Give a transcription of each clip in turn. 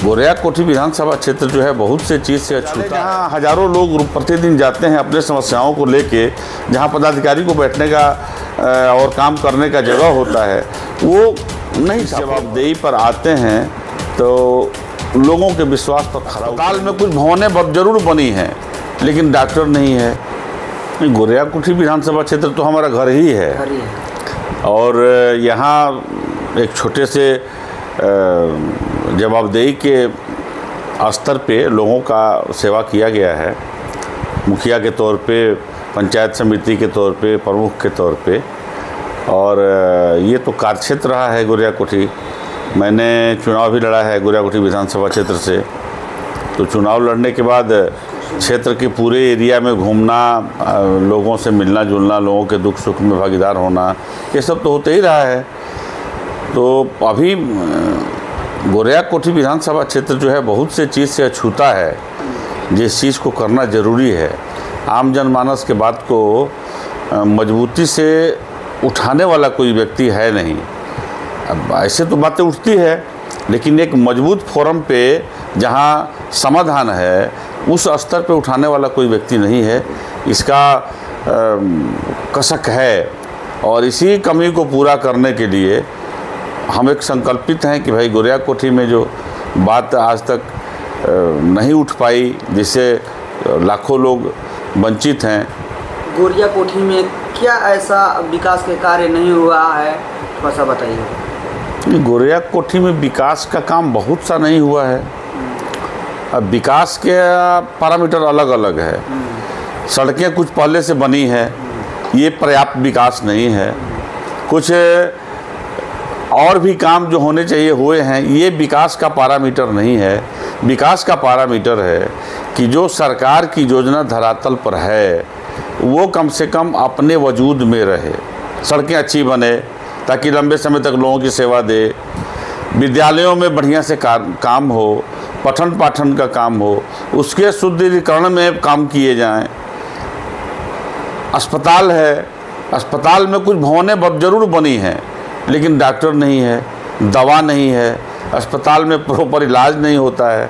गोरिया कोठी विधानसभा क्षेत्र जो है बहुत से चीज़ से अछूता है, जहाँ हजारों लोग प्रतिदिन जाते हैं अपने समस्याओं को लेके, जहाँ पदाधिकारी को बैठने का और काम करने का जगह होता है, वो नहीं जवाबदेही पर आते हैं तो लोगों के विश्वास पर खरा। अस्पताल में कुछ भवनें जरूर बनी हैं लेकिन डॉक्टर नहीं है। गोरिया कोठी विधानसभा क्षेत्र तो हमारा घर ही है और यहाँ एक छोटे से जवाबदेही के स्तर पे लोगों का सेवा किया गया है, मुखिया के तौर पे, पंचायत समिति के तौर पे, प्रमुख के तौर पे। और ये तो कार्यक्षेत्र रहा है गोरिया कोठी। मैंने चुनाव भी लड़ा है गोरिया कोठी विधानसभा क्षेत्र से। तो चुनाव लड़ने के बाद क्षेत्र के पूरे एरिया में घूमना, लोगों से मिलना जुलना, लोगों के दुख सुख में भागीदार होना, ये सब तो होते ही रहा है। तो अभी गोरिया कोठी विधानसभा क्षेत्र जो है बहुत से चीज़ से अछूता है, जिस चीज़ को करना ज़रूरी है। आम जनमानस के बात को मजबूती से उठाने वाला कोई व्यक्ति है नहीं। अब ऐसे तो बातें उठती है लेकिन एक मजबूत फोरम पे जहाँ समाधान है उस स्तर पे उठाने वाला कोई व्यक्ति नहीं है। इसका कसक है और इसी कमी को पूरा करने के लिए हम एक संकल्पित हैं कि भाई गोरिया कोठी में जो बात आज तक नहीं उठ पाई, जिससे लाखों लोग वंचित हैं। गोरिया कोठी में क्या ऐसा विकास के कार्य नहीं हुआ है, थोड़ा सा बताइए। गोरिया कोठी में विकास का काम बहुत सा नहीं हुआ है। अब विकास के पैरामीटर अलग अलग है। सड़कें कुछ पहले से बनी है, ये पर्याप्त विकास नहीं है। कुछ और भी काम जो होने चाहिए हुए हैं, ये विकास का पैरामीटर नहीं है। विकास का पैरामीटर है कि जो सरकार की योजना धरातल पर है वो कम से कम अपने वजूद में रहे। सड़कें अच्छी बने ताकि लंबे समय तक लोगों की सेवा दे, विद्यालयों में बढ़िया से काम हो, पठन पाठन का काम हो, उसके सुदृढ़ीकरण में काम किए जाएं। अस्पताल है, अस्पताल में कुछ भवनें जरूर बनी हैं लेकिन डॉक्टर नहीं है, दवा नहीं है, अस्पताल में प्रॉपर इलाज नहीं होता है।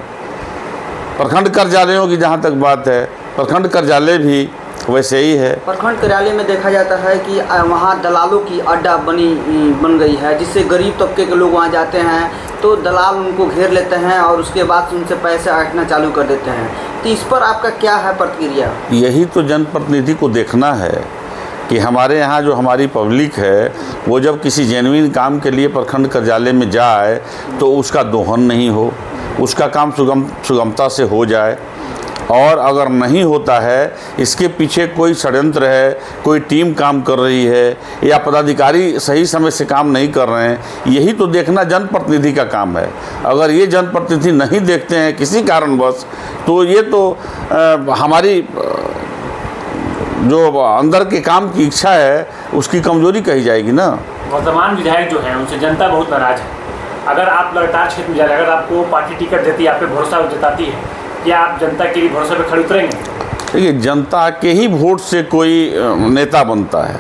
प्रखंड कार्यालयों की जहाँ तक बात है, प्रखंड कार्यालय भी वैसे ही है। प्रखंड कार्यालय में देखा जाता है कि वहाँ दलालों की अड्डा बन गई है, जिससे गरीब तबके के लोग वहाँ जाते हैं तो दलाल उनको घेर लेते हैं और उसके बाद उनसे पैसे ऐंठना चालू कर देते हैं। तो इस पर आपका क्या है प्रतिक्रिया? यही तो जनप्रतिनिधि को देखना है कि हमारे यहाँ जो हमारी पब्लिक है वो जब किसी जेन्युइन काम के लिए प्रखंड कार्यालय में जाए तो उसका दोहन नहीं हो, उसका काम सुगमता से हो जाए। और अगर नहीं होता है, इसके पीछे कोई षड्यंत्र है, कोई टीम काम कर रही है या पदाधिकारी सही समय से काम नहीं कर रहे हैं, यही तो देखना जनप्रतिनिधि का काम है। अगर ये जनप्रतिनिधि नहीं देखते हैं किसी कारणवश, तो ये तो हमारी जो अंदर के काम की इच्छा है उसकी कमजोरी कही जाएगी ना। वर्तमान विधायक जो हैं उनसे जनता बहुत नाराज है। अगर आप लगातार क्षेत्र में जा रहे हैं, अगर आपको पार्टी टिकट देती है, आप पे भरोसा जताती है, क्या आप जनता के लिए भरोसे पे खड़े उतरेंगे? देखिए, जनता के ही वोट से कोई नेता बनता है।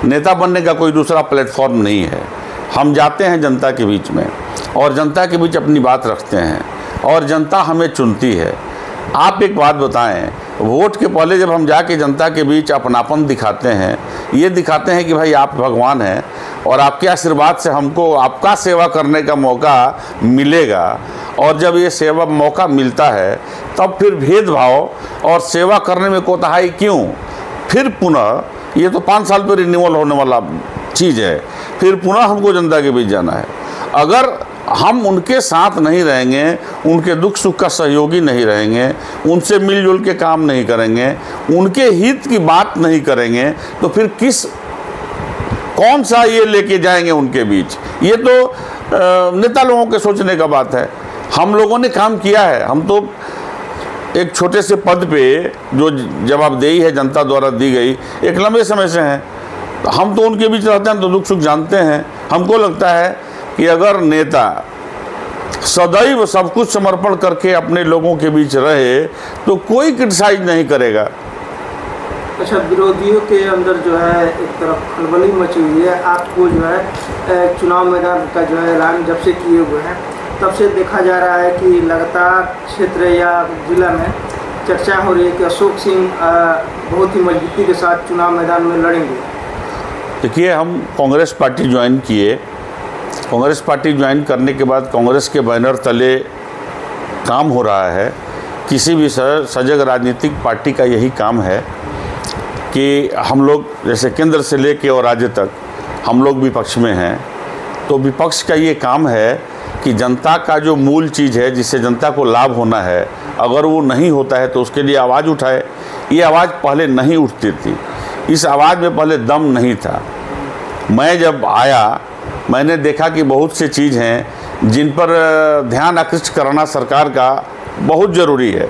नेता बनने का कोई दूसरा प्लेटफॉर्म नहीं है। हम जाते हैं जनता के बीच में और जनता के बीच अपनी बात रखते हैं और जनता हमें चुनती है। आप एक बात बताएं, वोट के पहले जब हम जाके जनता के बीच अपनापन दिखाते हैं, ये दिखाते हैं कि भाई आप भगवान हैं और आपके आशीर्वाद से हमको आपका सेवा करने का मौका मिलेगा। और जब ये सेवा मौका मिलता है तब फिर भेदभाव और सेवा करने में कोताही क्यों? फिर पुनः ये तो 5 साल पर रिन्यूअल होने वाला चीज़ है, फिर पुनः हमको जनता के बीच जाना है। अगर हम उनके साथ नहीं रहेंगे, उनके दुख सुख का सहयोगी नहीं रहेंगे, उनसे मिलजुल के काम नहीं करेंगे, उनके हित की बात नहीं करेंगे, तो फिर कौन सा ये लेके जाएंगे उनके बीच? ये तो नेता लोगों के सोचने का बात है। हम लोगों ने काम किया है। हम तो एक छोटे से पद पे जो जवाबदेही है जनता द्वारा दी गई, एक लंबे समय से हैं। हम तो उनके बीच रहते हैं तो दुख सुख जानते हैं। हमको लगता है कि अगर नेता सदैव सब कुछ समर्पण करके अपने लोगों के बीच रहे तो कोई क्रिटिसाइज नहीं करेगा। अच्छा, विरोधियों के अंदर जो है एक तरफ खलबली मची हुई है। आपको जो है चुनाव मैदान का जो है ऐलान जब से किए हुए हैं तब से देखा जा रहा है कि लगातार क्षेत्र या जिला में चर्चा हो रही है कि अशोक सिंह बहुत ही मजबूती के साथ चुनाव मैदान में लड़ेंगे। देखिए, हम कांग्रेस पार्टी ज्वाइन किए। कांग्रेस पार्टी ज्वाइन करने के बाद कांग्रेस के बैनर तले काम हो रहा है। किसी भी सजग राजनीतिक पार्टी का यही काम है कि हम लोग जैसे केंद्र से लेके और राज्य तक हम लोग विपक्ष में हैं, तो विपक्ष का ये काम है कि जनता का जो मूल चीज़ है जिससे जनता को लाभ होना है, अगर वो नहीं होता है तो उसके लिए आवाज़ उठाए। ये आवाज़ पहले नहीं उठती थी, इस आवाज़ में पहले दम नहीं था। मैं जब आया मैंने देखा कि बहुत से चीज़ हैं जिन पर ध्यान आकृष्ट कराना सरकार का बहुत ज़रूरी है।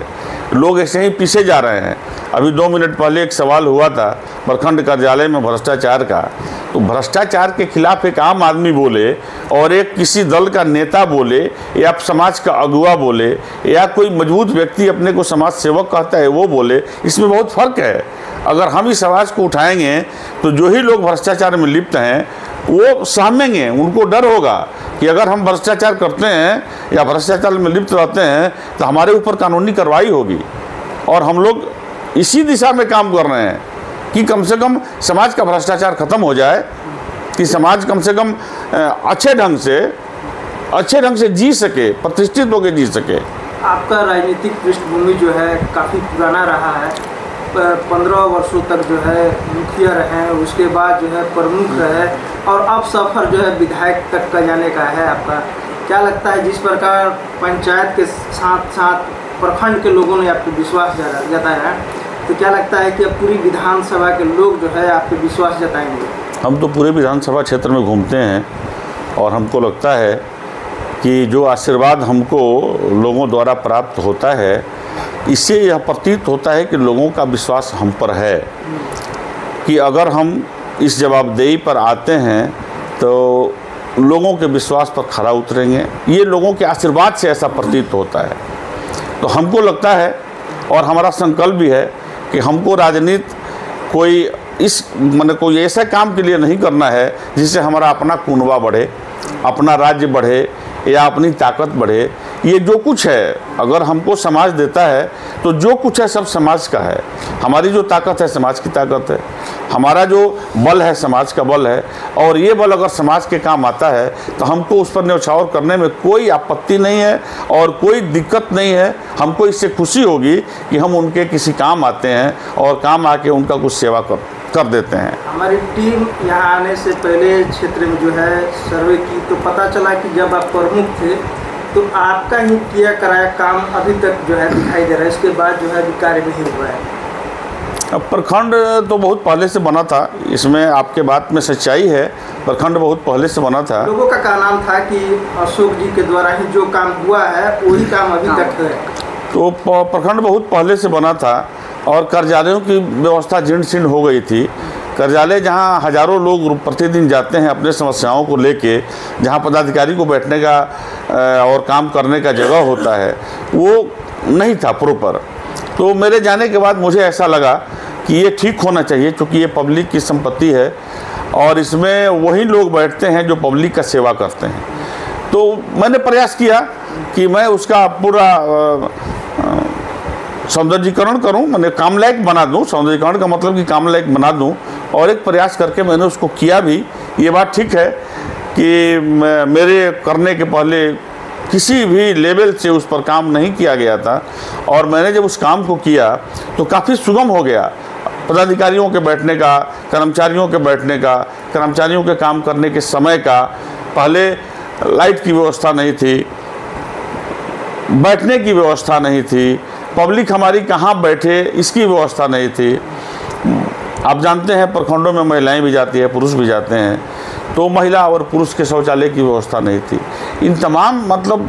लोग ऐसे ही पीछे जा रहे हैं। अभी 2 मिनट पहले एक सवाल हुआ था प्रखंड कार्यालय में भ्रष्टाचार का, तो भ्रष्टाचार के खिलाफ एक आम आदमी बोले और एक किसी दल का नेता बोले या समाज का अगुवा बोले या कोई मजबूत व्यक्ति अपने को समाज सेवक कहता है वो बोले, इसमें बहुत फ़र्क है। अगर हम इस आवाज़ को उठाएंगे तो जो ही लोग भ्रष्टाचार में लिप्त हैं वो सहमेंगे, उनको डर होगा कि अगर हम भ्रष्टाचार करते हैं या भ्रष्टाचार में लिप्त रहते हैं तो हमारे ऊपर कानूनी कार्रवाई होगी। और हम लोग इसी दिशा में काम कर रहे हैं कि कम से कम समाज का भ्रष्टाचार खत्म हो जाए, कि समाज कम से कम अच्छे ढंग से जी सके, प्रतिष्ठित होकर जी सके। आपका राजनीतिक पृष्ठभूमि जो है काफ़ी पुराना रहा है। 15 वर्षों तक जो है मुखिया रहे, उसके बाद जो है प्रमुख रहे और अब सफ़र जो है विधायक तक का जाने का है आपका। क्या लगता है जिस प्रकार पंचायत के साथ साथ प्रखंड के लोगों ने आपको विश्वास जताया है, तो क्या लगता है कि अब पूरी विधानसभा के लोग जो है आपके विश्वास जताएंगे? हम तो पूरे विधानसभा क्षेत्र में घूमते हैं और हमको लगता है कि जो आशीर्वाद हमको लोगों द्वारा प्राप्त होता है, इससे यह प्रतीत होता है कि लोगों का विश्वास हम पर है कि अगर हम इस जवाबदेही पर आते हैं तो लोगों के विश्वास पर खरा उतरेंगे। ये लोगों के आशीर्वाद से ऐसा प्रतीत होता है। तो हमको लगता है और हमारा संकल्प भी है कि हमको राजनीति कोई ऐसा काम के लिए नहीं करना है जिससे हमारा अपना कुनबा बढ़े, अपना राज्य बढ़े या अपनी ताकत बढ़े। ये जो कुछ है अगर हमको समाज देता है तो जो कुछ है सब समाज का है। हमारी जो ताकत है समाज की ताकत है, हमारा जो बल है समाज का बल है, और ये बल अगर समाज के काम आता है तो हमको उस पर न्यौछावर करने में कोई आपत्ति नहीं है और कोई दिक्कत नहीं है। हमको इससे खुशी होगी कि हम उनके किसी काम आते हैं और काम आके उनका कुछ सेवा कर देते हैं। हमारी टीम यहाँ आने से पहले क्षेत्र में जो है सर्वे की तो पता चला कि जब आप प्रमुख थे तो आपका ही किया कराया काम अभी तक जो है दिखाई दे रहा है, इसके बाद जो है कार्य नहीं हुआ है। अब प्रखंड तो बहुत पहले से बना था, इसमें आपके बात में सच्चाई है। प्रखंड बहुत पहले से बना था। लोगों का कहना था कि अशोक जी के द्वारा ही जो काम हुआ है वही काम अभी तक है। तो प्रखंड बहुत पहले से बना था और कार्यालयों की व्यवस्था जीर्ण शीर्ण हो गई थी। कार्यालय जहां हज़ारों लोग प्रतिदिन जाते हैं अपने समस्याओं को लेके, जहां पदाधिकारी को बैठने का और काम करने का जगह होता है, वो नहीं था प्रॉपर। तो मेरे जाने के बाद मुझे ऐसा लगा कि ये ठीक होना चाहिए, क्योंकि ये पब्लिक की संपत्ति है और इसमें वही लोग बैठते हैं जो पब्लिक का सेवा करते हैं। तो मैंने प्रयास किया कि मैं उसका पूरा सौंदर्यीकरण करूं, मैंने काम लायक बना दूं। सौंदर्यीकरण का मतलब कि काम लायक बना दूं, और एक प्रयास करके मैंने उसको किया भी। ये बात ठीक है कि मेरे करने के पहले किसी भी लेवल से उस पर काम नहीं किया गया था, और मैंने जब उस काम को किया तो काफ़ी सुगम हो गया। पदाधिकारियों के बैठने का, कर्मचारियों के बैठने का, कर्मचारियों के काम करने के समय का, पहले लाइट की व्यवस्था नहीं थी, बैठने की व्यवस्था नहीं थी, पब्लिक हमारी कहाँ बैठे इसकी व्यवस्था नहीं थी। आप जानते हैं प्रखंडों में महिलाएं भी जाती है, पुरुष भी जाते हैं, तो महिला और पुरुष के शौचालय की व्यवस्था नहीं थी। इन तमाम मतलब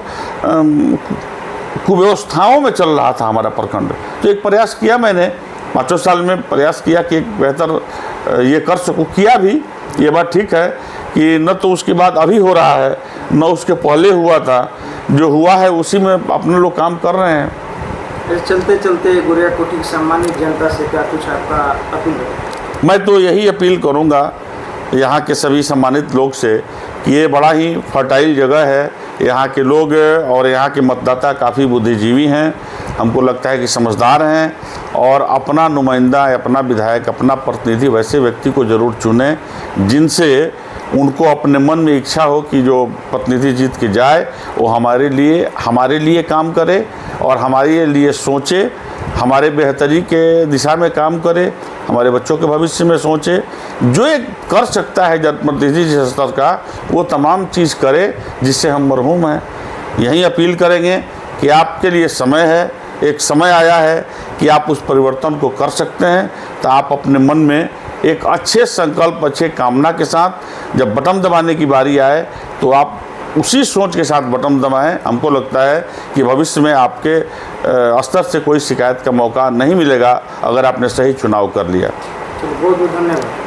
कुव्यवस्थाओं में चल रहा था हमारा प्रखंड। तो एक प्रयास किया मैंने 5 साल में, प्रयास किया कि एक बेहतर ये कर सकूँ। किया भी, ये बात ठीक है कि न तो उसके बाद अभी हो रहा है न उसके पहले हुआ था। जो हुआ है उसी में अपने लोग काम कर रहे हैं। चलते चलते गोरियाकोटी की सम्मानित जनता से क्या कुछ आपका अपील है? मैं तो यही अपील करूंगा यहाँ के सभी सम्मानित लोग से कि ये बड़ा ही फर्टाइल जगह है, यहाँ के लोग और यहाँ के मतदाता काफ़ी बुद्धिजीवी हैं, हमको लगता है कि समझदार हैं और अपना नुमाइंदा, अपना विधायक, अपना प्रतिनिधि वैसे व्यक्ति को ज़रूर चुनें जिनसे उनको अपने मन में इच्छा हो कि जो प्रतिनिधि जीत के जाए वो हमारे लिए काम करे और हमारे लिए सोचे, हमारे बेहतरी के दिशा में काम करे, हमारे बच्चों के भविष्य में सोचे। जो एक कर सकता है जनप्रतिनिधि जिस स्तर का, वो तमाम चीज़ करे जिससे हम मरहूम हैं। यही अपील करेंगे कि आपके लिए समय है, एक समय आया है कि आप उस परिवर्तन को कर सकते हैं। तो आप अपने मन में एक अच्छे संकल्प, अच्छे कामना के साथ जब बटन दबाने की बारी आए तो आप उसी सोच के साथ बटन दबाएं। हमको लगता है कि भविष्य में आपके स्तर से कोई शिकायत का मौका नहीं मिलेगा अगर आपने सही चुनाव कर लिया। बहुत बहुत धन्यवाद।